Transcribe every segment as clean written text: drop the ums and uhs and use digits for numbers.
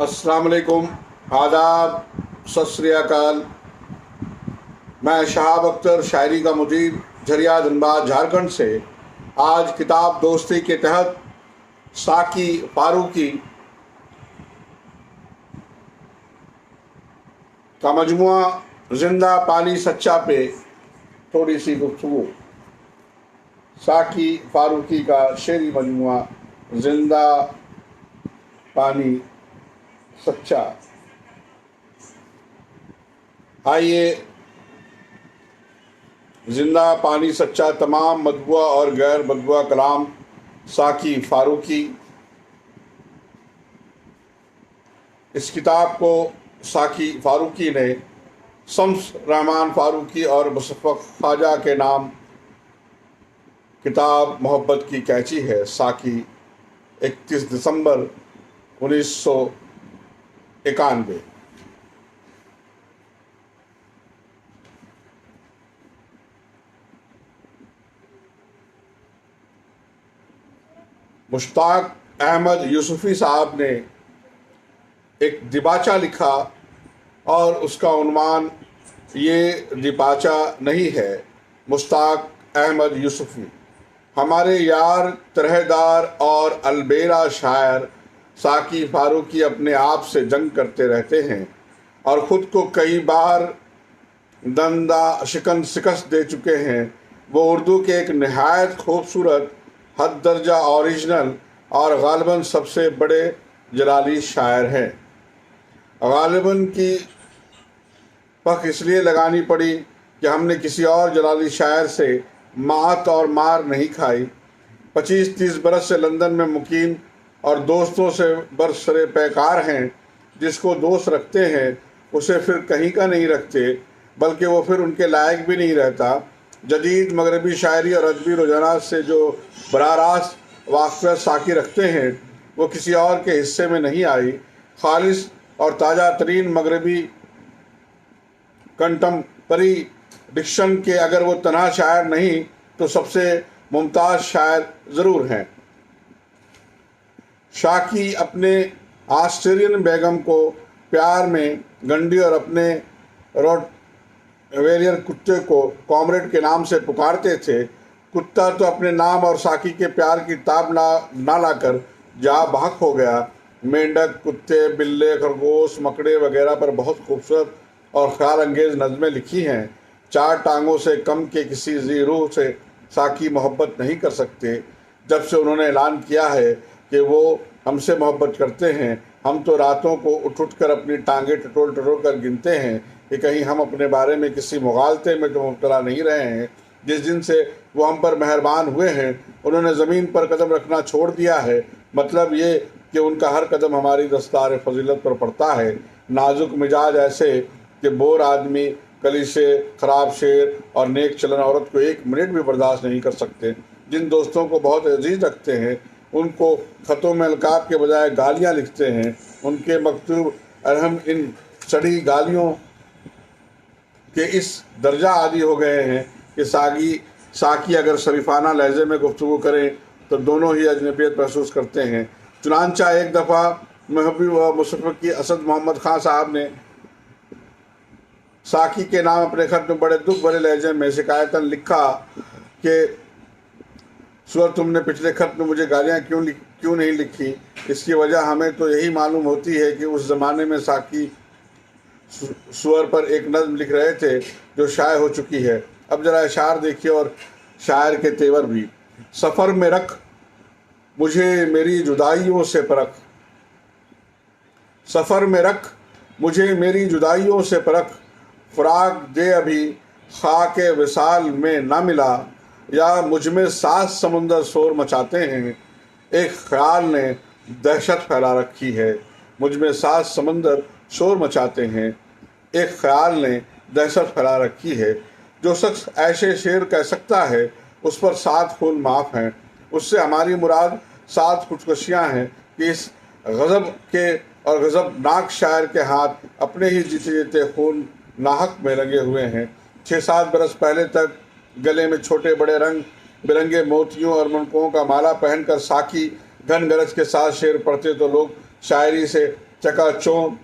अस्सलाम वालेकुम, आदाब, सत श्री अकाल। मैं शहाब अख्तर, शायरी का मुदीर, झरिया धनबाद, झारखंड से आज किताब दोस्ती के तहत साकी फारूकी का मजमुआ जिंदा पानी सच्चा पे थोड़ी सी गुफ्तगू। साकी फारूकी का शेरी मजमुआ जिंदा पानी सच्चा। आइए जिंदा पानी सच्चा तमाम मतबुआ और गैर मतबुआ कलाम साकी फारूकी। इस किताब को साकी फारूकी ने शम्स रहमान फारूकी और मुशफ़क़ ख्वाजा के नाम किताब मोहब्बत की कैची है। साकी 31 दिसंबर 1991। मुश्ताक अहमद यूसुफ़ी साहब ने एक दिबाचा लिखा और उसका उन्वान ये दिबाचा नहीं है, मुश्ताक अहमद यूसुफ़ी। हमारे यार, तरहदार और अलबेला शायर साकी फारूकी अपने आप से जंग करते रहते हैं और ख़ुद को कई बार दंदा शिकन शिकस्त दे चुके हैं। वो उर्दू के एक नहायत खूबसूरत, हद दर्जा ओरिजिनल और गालिबन सबसे बड़े जलाली शायर हैं। गालिबन की पख इसलिए लगानी पड़ी कि हमने किसी और जलाली शायर से मात और मार नहीं खाई। 25-30 बरस से लंदन में मुकीम और दोस्तों से बरसरे पैकार हैं। जिसको दोस्त रखते हैं उसे फिर कहीं का नहीं रखते, बल्कि वो फिर उनके लायक भी नहीं रहता। जदीद मगरबी शायरी और अदबी रुझानात से जो बराह रास्त वाक़फ़ियत साकी रखते हैं वो किसी और के हिस्से में नहीं आई। खालिस और ताज़ा तरीन मगरबी कंटम्परी डिक्शन के अगर वो तन्हा शायर नहीं तो सबसे मुमताज़ शायर ज़रूर हैं। शाकी अपने ऑस्ट्रेलियन बेगम को प्यार में गंडी और अपने रोटवेलियर कुत्ते को कॉमरेड के नाम से पुकारते थे। कुत्ता तो अपने नाम और साकी के प्यार की ताब ना लाकर जा बहक हो गया। मेंढक, कुत्ते, बिल्ले, खरगोश, मकड़े वगैरह पर बहुत खूबसूरत और ख्याल अंगेज़ नज़में लिखी हैं। चार टांगों से कम के किसी ज़ी रूह से साकी मोहब्बत नहीं कर सकते। जब से उन्होंने ऐलान किया है कि वो हमसे मोहब्बत करते हैं, हम तो रातों को उठ कर अपनी टांगें टटोल टटोल कर गिनते हैं कि कहीं हम अपने बारे में किसी मुगालते में तो मुब्तला नहीं रहे हैं। जिस दिन से वो हम पर मेहरबान हुए हैं उन्होंने ज़मीन पर कदम रखना छोड़ दिया है। मतलब ये कि उनका हर कदम हमारी दस्तार फजीलत पर पड़ता है। नाजुक मिजाज ऐसे कि बोर आदमी, कलीसे, ख़राब शेर और नेक चलन औरत को एक मिनट भी बर्दाश्त नहीं कर सकते। जिन दोस्तों को बहुत अजीज़ रखते हैं उनको ख़तों में अलकाब के बजाय गालियाँ लिखते हैं। उनके मकतूब अरहम इन सड़ी गालियों के इस दर्जा आदी हो गए हैं कि साकी अगर शरीफाना लहजे में गुफ्तगू करें तो दोनों ही अजनबियत महसूस करते हैं। चुनांचा एक दफ़ा महबूब व मुशफ़क़ की असद मोहम्मद खां साहब ने साकी के नाम अपने खत में बड़े दुख भरे लहजे में शिकायतन लिखा कि सुअर, तुमने पिछले खत में मुझे गालियाँ क्यों नहीं लिखी। इसकी वजह हमें तो यही मालूम होती है कि उस ज़माने में साकी सुअर पर एक नज़्म लिख रहे थे जो शाये हो चुकी है। अब ज़रा इशार देखिए और शायर के तेवर भी। सफ़र में रख मुझे मेरी जुदाइयों से परख, सफ़र में रख मुझे मेरी जुदाइयों से परख। फ़राक दे अभी खाके विसाल में ना मिला, या मुझ में 7 समुंदर शोर मचाते हैं। एक ख़्याल ने दहशत फैला रखी है, मुझ में 7 समंदर शोर मचाते हैं। एक ख़्याल ने दहशत फैला रखी है। जो शख्स ऐसे शेर कह सकता है उस पर 7 खून माफ़ हैं। उससे हमारी मुराद 7 खुदकशियाँ हैं कि इस गज़ब के और गज़बनाक शायर के हाथ अपने ही जीते जीते खून नाहक में लगे हुए हैं। 6-7 बरस पहले तक गले में छोटे बड़े रंग बिरंगे मोतियों और मुनकों का माला पहनकर साकी घन गरज के साथ शेर पढ़ते तो लोग शायरी से चकाचौंध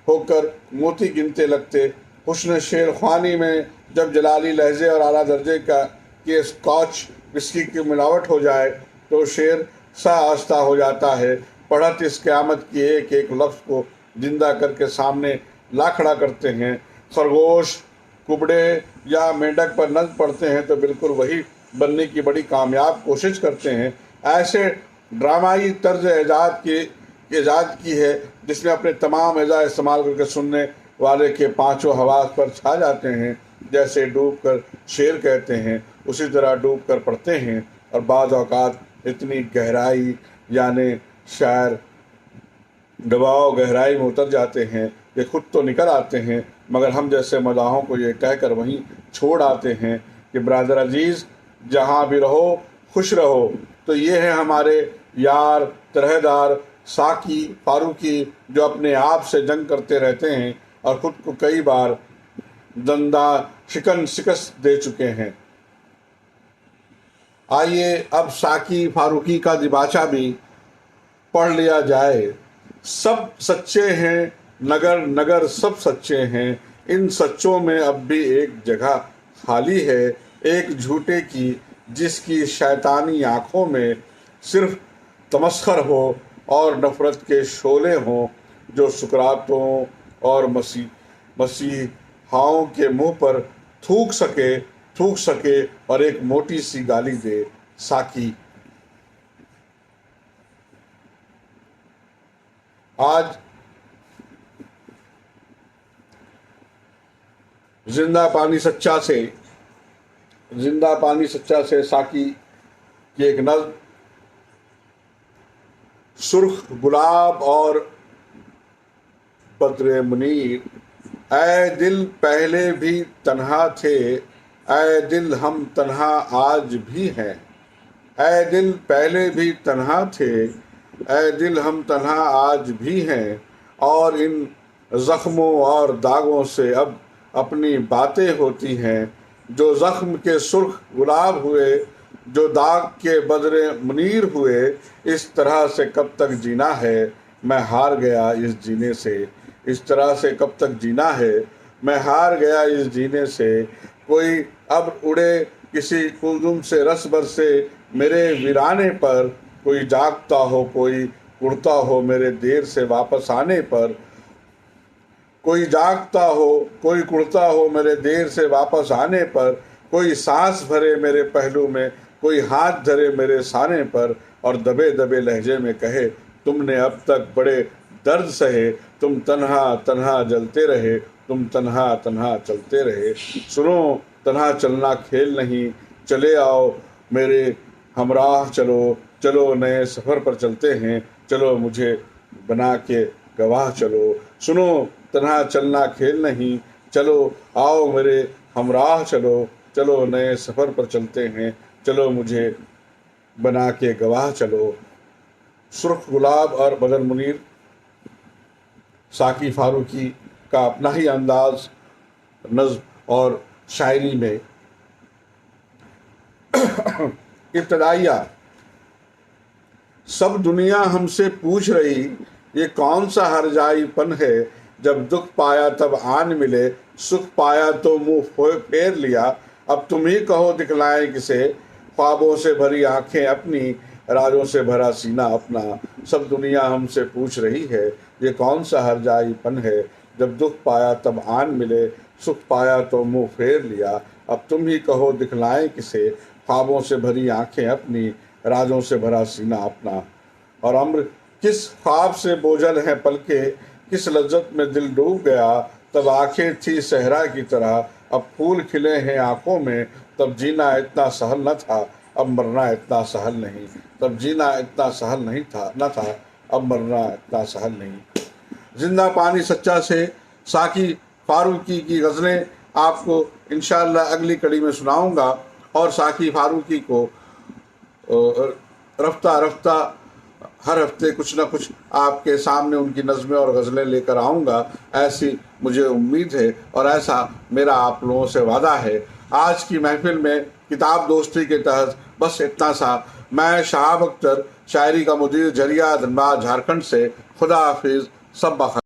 होकर मोती गिनते लगते। हुस्न शेर ख्वानी में जब जलाली लहजे और आला दर्जे की स्कॉच विस्की की मिलावट हो जाए तो शेर सा आस्ता हो जाता है। पढ़त इस क़यामत की एक एक लफ्ज़ को जिंदा करके सामने ला खड़ा करते हैं। खरगोश, कुबड़े या मेंढक पर नज़र पड़ते हैं तो बिल्कुल वही बनने की बड़ी कामयाब कोशिश करते हैं। ऐसे ड्रामाई तर्ज ईजाद की है जिसमें अपने तमाम एज़ा इस्तेमाल करके सुनने वाले के पांचों हवास पर छा जाते हैं। जैसे डूब कर शेर कहते हैं उसी तरह डूब कर पढ़ते हैं, और बाज़ औक़ात इतनी गहराई यानी शायर दबाव गहराई में उतर जाते हैं कि खुद तो निकल आते हैं मगर हम जैसे मदाहों को ये कहकर वहीं छोड़ आते हैं कि ब्रादर अजीज़ जहाँ भी रहो खुश रहो। तो ये है हमारे यार तरहदार साकी फारूकी जो अपने आप से जंग करते रहते हैं और ख़ुद को कई बार दंदा शिकस्त दे चुके हैं। आइए अब साकी फारूकी का दिबाचा भी पढ़ लिया जाए। सब सच्चे हैं नगर नगर सब सच्चे हैं, इन सच्चों में अब भी एक जगह खाली है, एक झूठे की जिसकी शैतानी आँखों में सिर्फ तमस्खर हो और नफ़रत के शोले हों, जो सुकरातों और मसीहाओं के मुंह पर थूक सके और एक मोटी सी गाली दे। साकी। आज जिंदा पानी सच्चा से साकी की एक नज़्म। सुर्ख गुलाब और बद्रे मुनीर, ऐ दिल पहले भी तन्हा थे, ऐ दिल हम तन्हा आज भी हैं। ऐ दिल पहले भी तन्हा थे, ऐ दिल हम तन्हा आज भी हैं, और इन ज़ख्मों और दागों से अब अपनी बातें होती हैं। जो ज़ख्म के सुर्ख गुलाब हुए, जो दाग के बदरे मुनीर हुए, इस तरह से कब तक जीना है, मैं हार गया इस जीने से। इस तरह से कब तक जीना है, मैं हार गया इस जीने से। कोई अब उड़े किसी कुलजुम से रस बरसे मेरे वीराने पर, कोई जागता हो कोई उड़ता हो मेरे देर से वापस आने पर। कोई जागता हो कोई उड़ता हो मेरे देर से वापस आने पर, कोई सांस भरे मेरे पहलू में, कोई हाथ धरे मेरे साने पर, और दबे दबे लहजे में कहे तुमने अब तक बड़े दर्द सहे, तुम तन्हा तन्हा जलते रहे, तुम तन्हा तन्हा चलते रहे। सुनो तन्हा चलना खेल नहीं, चले आओ मेरे हमराह चलो, चलो नए सफ़र पर चलते हैं, चलो मुझे बना के गवाह चलो। सुनो तन्हा चलना खेल नहीं, चलो आओ मेरे हमराह चलो, चलो नए सफ़र पर चलते हैं, चलो मुझे बना के गवाह चलो। सुर्ख गुलाब और बदर मुनीर साकी फारूकी का अपना ही अंदाज नज़्म और शायरी में। इब्तदाइया। सब दुनिया हमसे पूछ रही ये कौन सा हरजाईपन है, जब दुख पाया तब आन मिले, सुख पाया तो मुंह फेर लिया। अब तुम ही कहो दिखलाएं किसे, ख्वाबों से भरी आंखें अपनी, राजों से भरा सीना अपना। सब दुनिया हमसे पूछ रही है ये कौन सा हरजाईपन है, जब दुख पाया तब आन मिले, सुख पाया तो मुंह फेर लिया। अब तुम ही कहो दिखलाएं किसे, ख्वाबों से भरी आंखें अपनी, राजों से भरा सीना अपना। और अम्र किस ख्वाब से बोझल है पलके, किस लज्जत में दिल डूब गया, तब आंखें थी सहरा की तरह, अब फूल खिले हैं आंखों में। तब जीना इतना सहल न था, अब मरना इतना सहल नहीं। तब जीना इतना सहल नहीं था न था, अब मरना इतना सहल नहीं। जिंदा पानी सच्चा से साकी फारूकी की गज़लें आपको इंशाअल्लाह अगली कड़ी में सुनाऊंगा, और साकी फारूकी को रफ्ता रफ्ता हर हफ्ते कुछ ना कुछ आपके सामने उनकी नज़में और गज़लें लेकर आऊँगा, ऐसी मुझे उम्मीद है और ऐसा मेरा आप लोगों से वादा है। आज की महफिल में किताब दोस्ती के तहत बस इतना सा। मैं शहाब अख्तर, शायरी का मुदीर, झरिया, धनबाद, झारखंड से। खुदा हाफिज़, सब बाखा